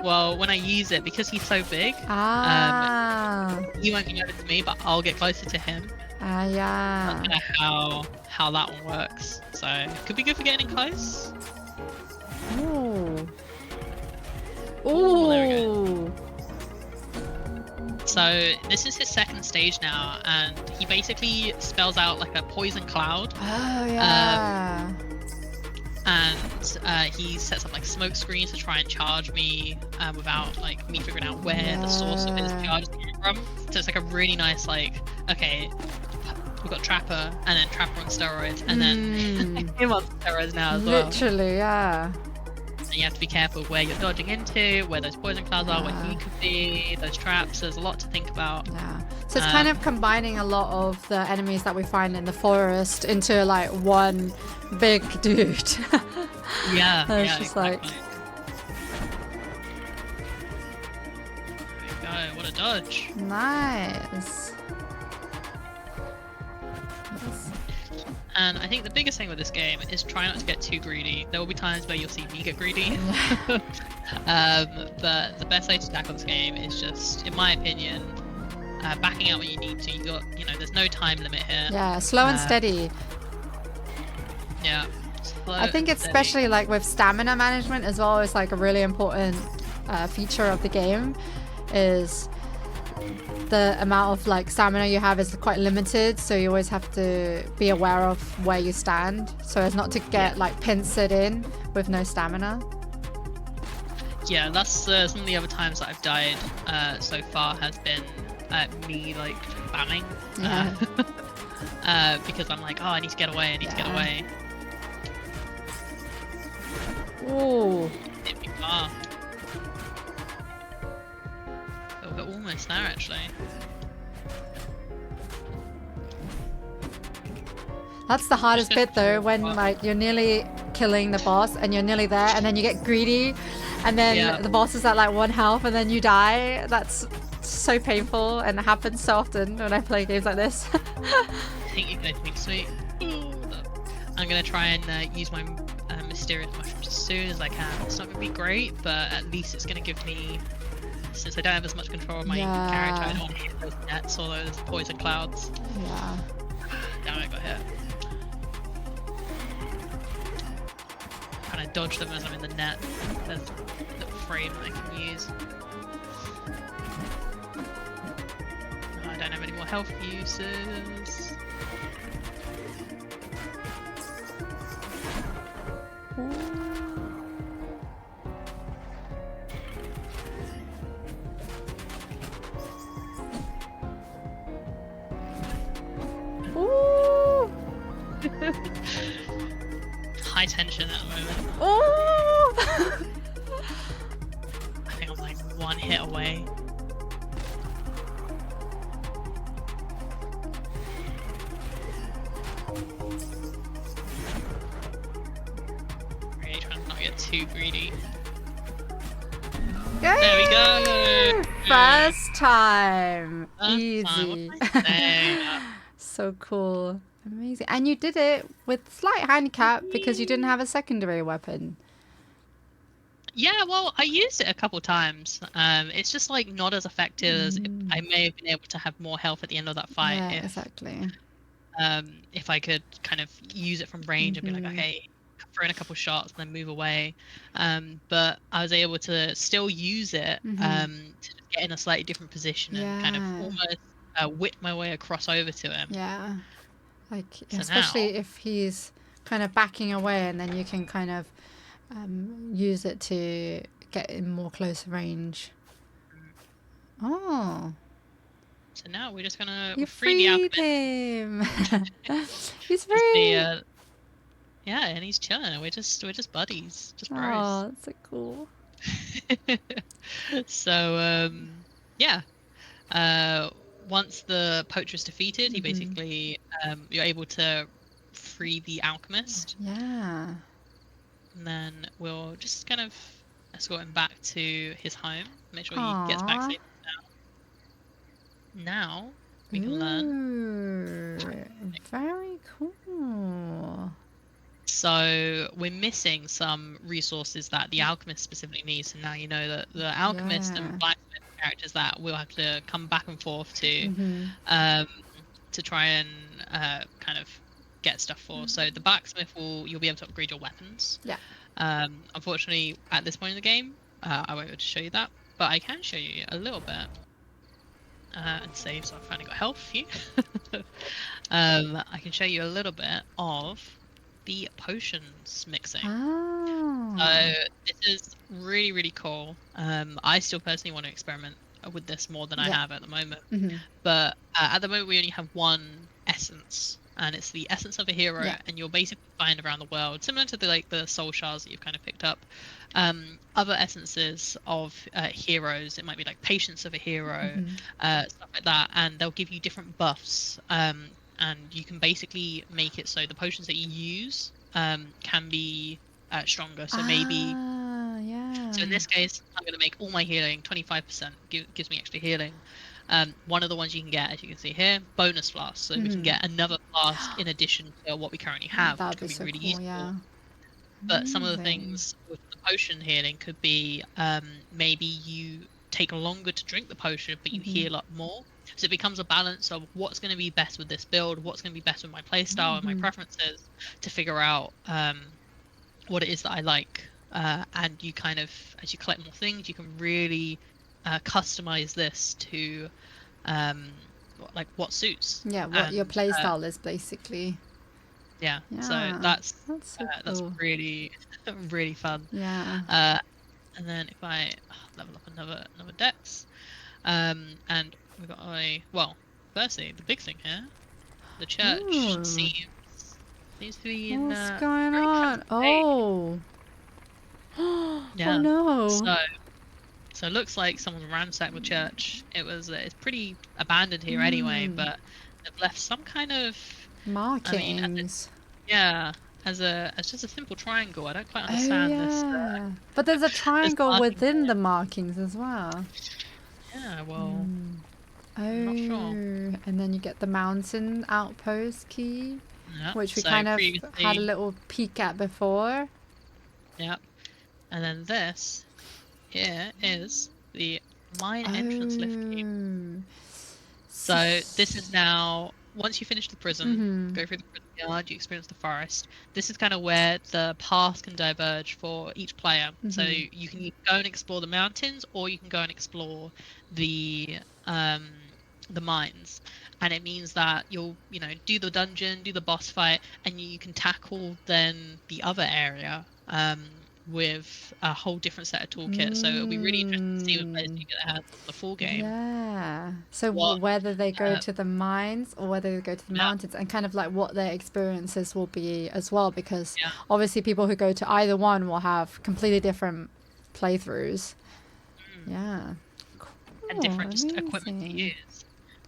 well, when I use it, because he's so big, he won't get over to me, but I'll get closer to him. Yeah. That's kind of how that one works. So could be good for getting in close. Ooh. Ooh, there we Ooh. So this is his second stage now, and he basically spells out like a poison cloud. Oh yeah. And he sets up like smoke screens to try and charge me without like me figuring out where the source of his charge is coming from. So it's like a really nice like, okay, we've got Trapper and then Trapper on steroids, and then him on steroids now as well. Literally, yeah. And you have to be careful where you're dodging into, where those poison clouds are, where he could be, those traps. There's a lot to think about. Yeah. So it's kind of combining a lot of the enemies that we find in the forest into like one big dude. Yeah. It's just exactly. like. There we go. What a dodge. Nice. And I think the biggest thing with this game is try not to get too greedy. There will be times where you'll see me get greedy. But the best way to tackle this game is just, in my opinion, backing out when you need to. There's no time limit here. Yeah, slow and steady. Yeah. I think especially like with stamina management as well is like a really important feature of the game is the amount of like stamina you have is quite limited, so you always have to be aware of where you stand so as not to get like pincered in with no stamina. Yeah, that's some of the other times that I've died so far has been me like spamming. Yeah. Because I'm like, oh, I need to get away. I need to get away. Ooh. Hit me far. Oh, we're almost there, actually. That's the hardest bit though, when like you're nearly killing the boss and you're nearly there, and then you get greedy, and then the boss is at like 1 health and then you die. That's so painful, and it happens so often when I play games like this. I think you guys mean sweet. I'm gonna try and use my mysterious mushrooms as soon as I can. It's not gonna be great, but at least it's gonna give me, since I don't have as much control of my character, I don't want to hit those nets or those poison clouds. Yeah. Damn it, I got hit. Kind of dodge them as I'm in the net. There's a little frame I can use. Oh, I don't have any more health uses. Ooh. High tension at the moment. Ooh. I think I'm like 1 hit away. Really trying to not get too greedy. Yay! There we go! First time! Easy. So cool. Amazing. And you did it with slight handicap because you didn't have a secondary weapon. Yeah, well, I used it a couple times. It's just like not as effective as I may have been able to have more health at the end of that fight. Yeah, exactly. If I could kind of use it from range and be like, okay, throw in a couple shots and then move away. But I was able to still use it to get in a slightly different position and kind of almost whip my way across over to him. Yeah. Like, So especially now, if he's kind of backing away, and then you can kind of use it to get in more close range. Oh. So now we're just gonna You free the freed him. He's Just free. yeah, and he's chilling. We're just buddies, just bros. Oh, that's so cool. So yeah. Once the poacher is defeated, he basically you're able to free the alchemist. Yeah. And then we'll just kind of escort him back to his home. Make sure he gets back safe. Now we can learn. Very cool. So we're missing some resources that the alchemist specifically needs. So now you know that the alchemist and blacksmith characters that we'll have to come back and forth to try and kind of get stuff for. So the blacksmith you'll be able to upgrade your weapons. Yeah. Unfortunately, at this point in the game, I won't be able to show you that, but I can show you a little bit. And save, so I've finally got health for you. I can show you a little bit of the potions mixing. Oh. So this is really, really cool. I still personally want to experiment with this more than I have at the moment. But at the moment we only have one essence, and it's the essence of a hero, and you'll basically find around the world, similar to the soul shards that you've kind of picked up. Other essences of heroes. It might be like patience of a hero, stuff like that, and they'll give you different buffs. And you can basically make it so the potions that you use can be stronger. So maybe. So in this case, I'm going to make all my healing 25%. Gives me extra healing. One of the ones you can get, as you can see here, bonus flask. So we can get another flask in addition to what we currently have, which could be so really cool, useful. But some of the things with the potion healing could be maybe you take longer to drink the potion, but you heal up more. So it becomes a balance of what's going to be best with this build, what's going to be best with my playstyle and my preferences, to figure out what it is that I like. And you kind of, as you collect more things, you can really customize this to like what suits. Yeah, what your playstyle is basically. Yeah, so that's so that's really really fun. Yeah. And then if I level up another dex, and we've got well, firstly, the big thing here, the church Ooh, seems to be in what's a going pretty cramped on? state. Oh, oh Yeah. no. So so it looks like someone ransacked the church. It's pretty abandoned here anyway, Hmm. but they've left some kind of, I mean, Markings. yeah, as just a simple triangle. I don't quite Oh understand this. yeah. But there's a This triangle marking within the here. markings as well. Yeah, well, Hmm. Oh, I'm not sure. and then you get the mountain outpost key, Yeah. which we So kind of had a previously, little peek at before. yeah, and then this here is the mine entrance lift key. Oh. So this is now, once you finish the prison, Mm-hmm. go through the prison yard, you experience the forest. This is kind of where the path can diverge for each player. So Mm-hmm. you can either go and explore the mountains, or you can go and explore the um the mines. And it means that you'll, do the dungeon, do the boss fight, and you can tackle then the other area with a whole different set of toolkit. So it'll be really interesting to see when players Mm. do get their hands on the full game. Yeah. So What whether they go uh, to the mines or whether they go to the yeah, mountains, and kind of like what their experiences will be as well, because yeah. obviously people who go to either one will have completely different playthroughs. Mm. Yeah. And Cool. different just equipment to Amazing. use.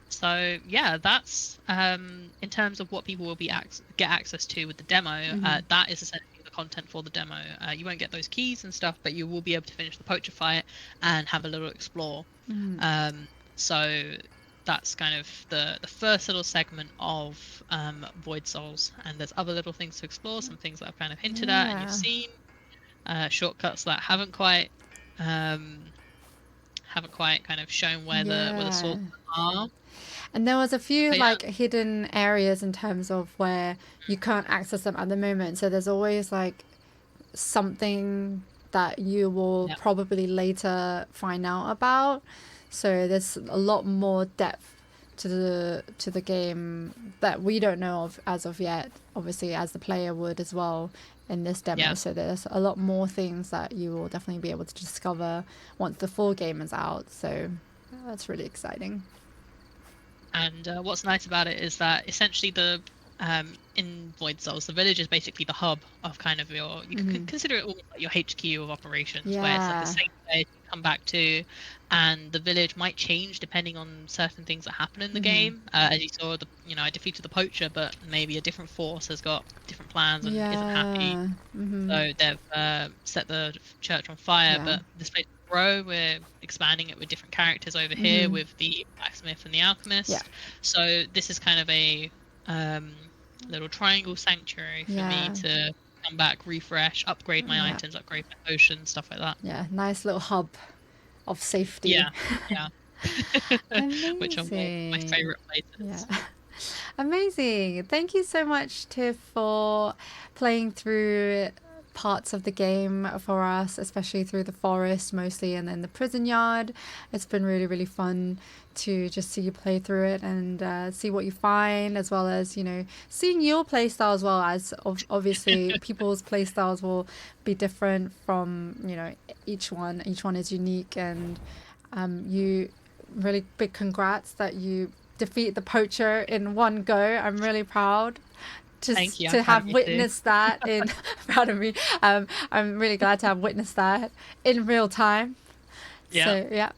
So yeah, that's in terms of what people will get access to with the demo. Mm-hmm. That is essentially the content for the demo. You won't get those keys and stuff, but you will be able to finish the poacher fight and have a little explore. Mm. So that's kind of the first little segment of Void Souls, and there's other little things to explore, some things that I've kind of hinted at and you've Yeah. seen, shortcuts that um, haven't quite kind of shown where the Yeah. sources are. And there was a few But yeah, like hidden areas in terms of where you can't access them at the moment. So there's always like something that you will yeah, probably later find out about. So there's a lot more depth to the game that we don't know of as of yet. Obviously, as the player would as well in this demo. yeah. So there's a lot more things that you will definitely be able to discover once the full game is out. So that's really exciting. And what's nice about it is that essentially in Void Souls, the village is basically the hub of kind of you Mm-hmm. could consider it almost like your HQ of operations, where it's like a Yeah. safe place you come back to, and the village might change depending on certain things that happen in the Mm-hmm. game. As you saw, I defeated the poacher, but maybe a different force has got different plans and isn't happy. Yeah. Mm-hmm. So they've set the church on fire, Yeah. but this place will grow. We're expanding it with different characters over here Mm-hmm. with the blacksmith and the Yeah. alchemist. So this is kind of a um, little triangle sanctuary for me Yeah. to come back, refresh, upgrade my Yeah. items, upgrade my potions, stuff like that. Yeah. Nice little hub of safety. Yeah, yeah. Which are my Amazing. favorite Yeah. places. Amazing. Thank you so much, Tiff, for playing through parts of the game for us, especially through the forest mostly and then the prison yard. It's been really, really fun to just see you play through it and see what you find, as well as, seeing your play style as well, as obviously people's play styles will be different from, each one. Each one is unique, and you really big congrats that you defeat the poacher in one go. I'm really proud Thank just you. I'm to proud of have you too. witnessed that in proud of me. I'm really glad to have witnessed that in real time. Yeah. So yeah,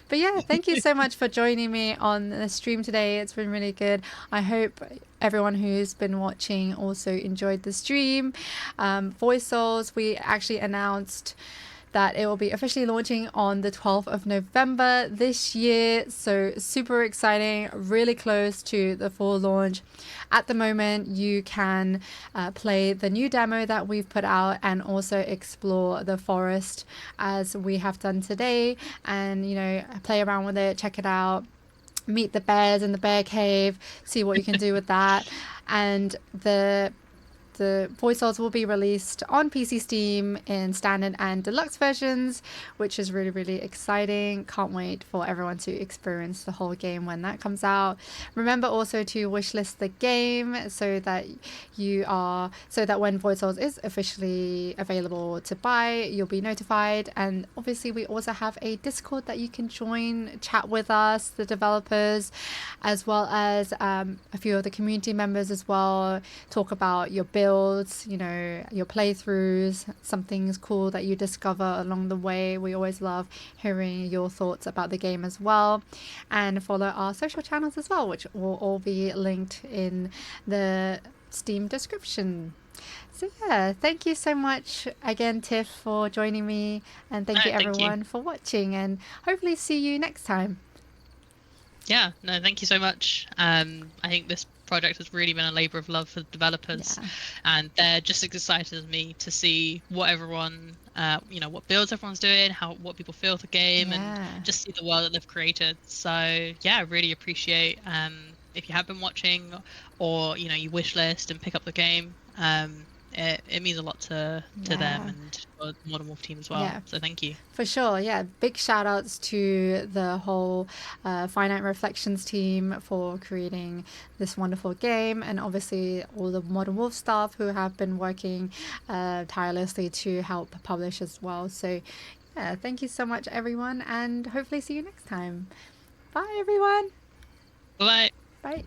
but yeah, thank you so much for joining me on the stream today. It's been really good. I hope everyone who's been watching also enjoyed the stream. Voice Souls, we actually announced that it will be officially launching on the 12th of November this year. So super exciting, really close to the full launch. At the moment, you can play the new demo that we've put out and also explore the forest as we have done today, and play around with it, check it out, meet the bears in the bear cave, see what you can do with that. And the the Void Souls will be released on PC Steam in standard and deluxe versions, which is really, really exciting. Can't wait for everyone to experience the whole game when that comes out. Remember also to wishlist the game so that when Void Souls is officially available to buy, you'll be notified. And obviously we also have a Discord that you can join, chat with us, the developers, as well as a few of the community members as well, talk about your builds, your playthroughs, some things cool that you discover along the way. We always love hearing your thoughts about the game as well. And follow our social channels as well, which will all be linked in the Steam description. So yeah, thank you so much again, Tiff, for joining me, and thank you Thank you. everyone for watching, and hopefully see you next time. Yeah, no, thank you so much. I think this project has really been a labor of love for the developers, and they're just as excited as me to see what everyone, what builds everyone's doing, what people feel of the game, and just see the world that they've created. So yeah, I really appreciate if you have been watching, or you wish list and pick up the game. It means a lot to them and to the Modern Wolf team as well. Yeah. So thank you. For sure, yeah. Big shout outs to the whole Finite Reflections team for creating this wonderful game, and obviously all the Modern Wolf staff who have been working tirelessly to help publish as well. So, yeah, thank you so much, everyone, and hopefully see you next time. Bye, everyone. Bye. Bye.